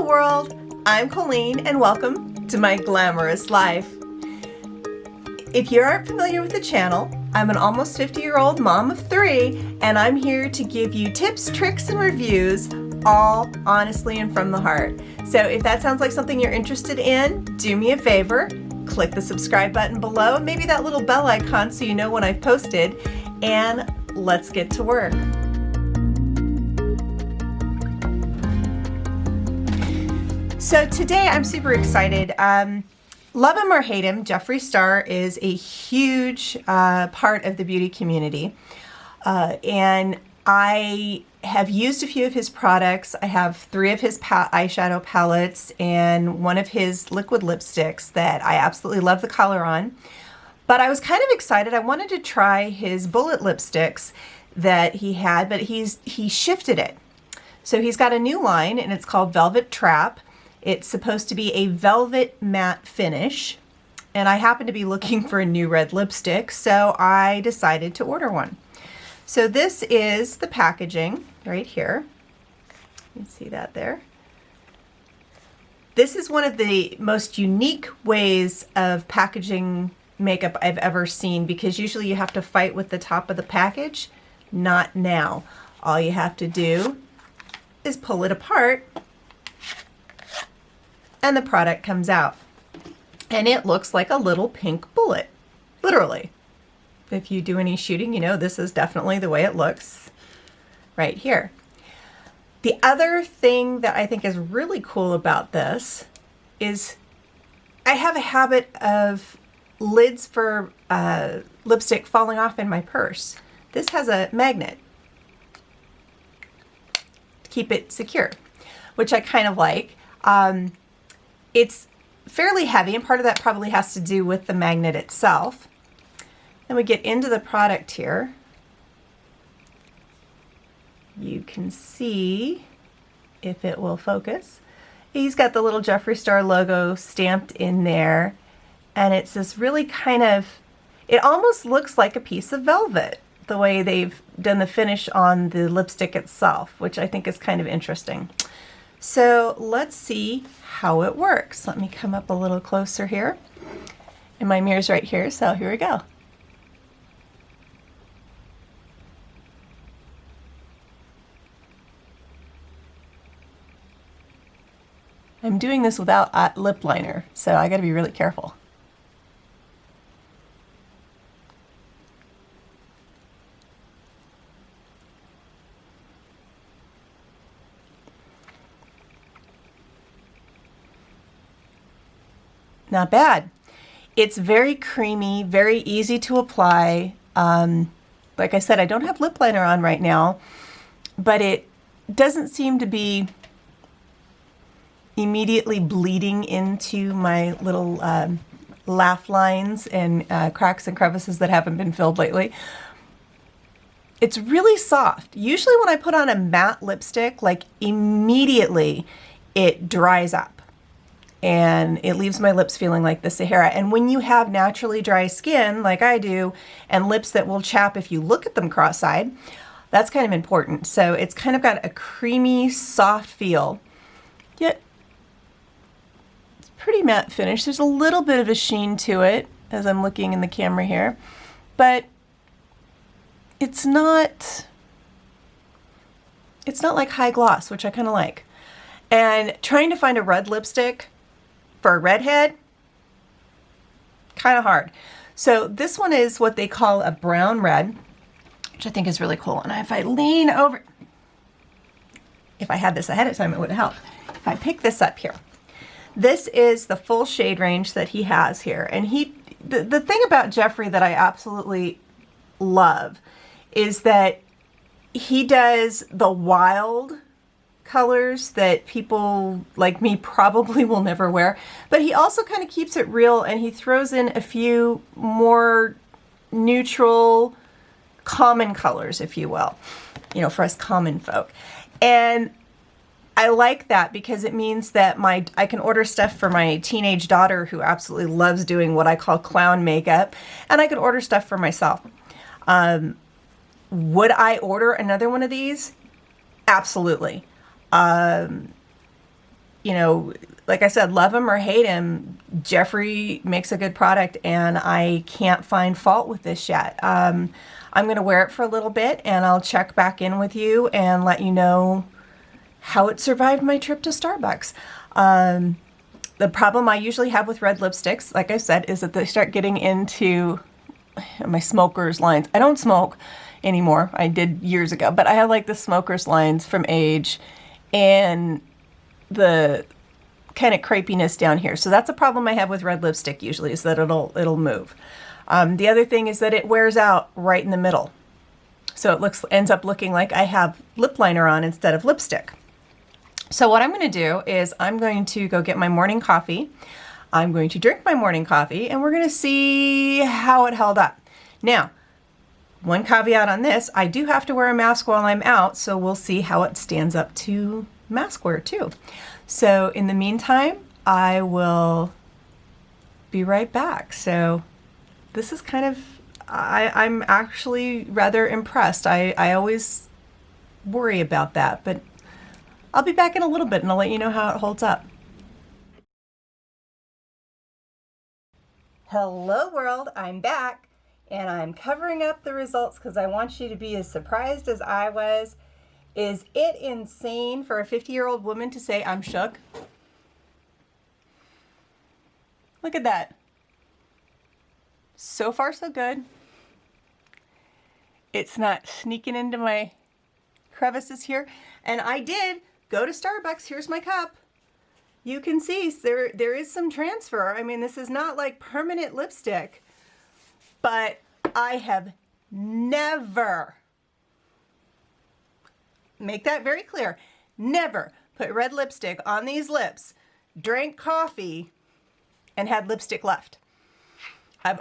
world, I'm Colleen and welcome to my glamorous life. If you aren't familiar with the channel, I'm an almost 50-year-old mom of 3 and I'm here to give you tips, tricks, and reviews, all honestly and from the heart. So if that sounds like something you're interested in, do me a favor, click the subscribe button below and maybe that little bell icon so you know when I've posted, and let's get to work. So today I'm super excited. Love him or hate him, Jeffree Star is a huge part of the beauty community. And I have used a few of his products. I have 3 of his eyeshadow palettes and 1 of his liquid lipsticks that I absolutely love the color on. But I was kind of excited. I wanted to try his bullet lipsticks that he had, but he shifted it. So he's got a new line and it's called Velvet Trap. It's supposed to be a velvet matte finish, and I happen to be looking for a new red lipstick, so I decided to order one. So this is the packaging right here. You can see that there. This is one of the most unique ways of packaging makeup I've ever seen, because usually you have to fight with the top of the package. Not now. All you have to do is pull it apart and the product comes out. And it looks like a little pink bullet, literally. If you do any shooting, you know this is definitely the way it looks right here. The other thing that I think is really cool about this is I have a habit of lids for lipstick falling off in my purse. This has a magnet to keep it secure, which I kind of like. It's fairly heavy, and part of that probably has to do with the magnet itself. Then we get into the product here. You can see, if it will focus, he's got the little Jeffree Star logo stamped in there, and it's this really kind of, it almost looks like a piece of velvet, the way they've done the finish on the lipstick itself, which I think is kind of interesting. So let's see how it works. Let me come up a little closer here. And my mirror's right here, so here we go. I'm doing this without lip liner, so I gotta be really careful. Not bad. It's very creamy, very easy to apply. Like I said, I don't have lip liner on right now, but it doesn't seem to be immediately bleeding into my little laugh lines and cracks and crevices that haven't been filled lately. It's really soft. Usually when I put on a matte lipstick, like immediately it dries up and it leaves my lips feeling like the Sahara. And when you have naturally dry skin, like I do, and lips that will chap if you look at them cross-eyed, that's kind of important. So it's kind of got a creamy, soft feel, yet it's pretty matte finish. There's a little bit of a sheen to it as I'm looking in the camera here, but it's not like high gloss, which I kind of like. And trying to find a red lipstick for a redhead, kind of hard. So this one is what they call a brown red, which I think is really cool. And if I lean over, if I had this ahead of time, it would help. If I pick this up here, this is the full shade range that he has here. And the thing about Jeffree that I absolutely love is that he does the wild colors that people like me probably will never wear, but he also kind of keeps it real, and he throws in a few more neutral, common colors, if you will, you know, for us common folk. And I like that because it means that I can order stuff for my teenage daughter who absolutely loves doing what I call clown makeup, and I can order stuff for myself. Would I order another one of these? Absolutely. you know, like I said, love him or hate him, Jeffree makes a good product, and I can't find fault with this yet. I'm going to wear it for a little bit, and I'll check back in with you and let you know how it survived my trip to Starbucks. The problem I usually have with red lipsticks, like I said, is that they start getting into my smoker's lines. I don't smoke anymore. I did years ago, but I have like the smoker's lines from age and the kind of crepiness down here. So that's a problem I have with red lipstick usually, is that it'll move. The other thing is that it wears out right in the middle. So it ends up looking like I have lip liner on instead of lipstick. So what I'm going to do is I'm going to go get my morning coffee. I'm going to drink my morning coffee, and we're going to see how it held up. Now, one caveat on this, I do have to wear a mask while I'm out, so we'll see how it stands up to mask wear too. So in the meantime, I will be right back. So this is kind of, I'm actually rather impressed. I always worry about that, but I'll be back in a little bit and I'll let you know how it holds up. Hello world, I'm back, and I'm covering up the results because I want you to be as surprised as I was. Is it insane for a 50-year-old woman to say I'm shook? Look at that. So far so good. It's not sneaking into my crevices here. And I did go to Starbucks. Here's my cup. You can see there is some transfer. I mean, this is not like permanent lipstick, but I have never, make that very clear, never put red lipstick on these lips, drank coffee, and had lipstick left. I've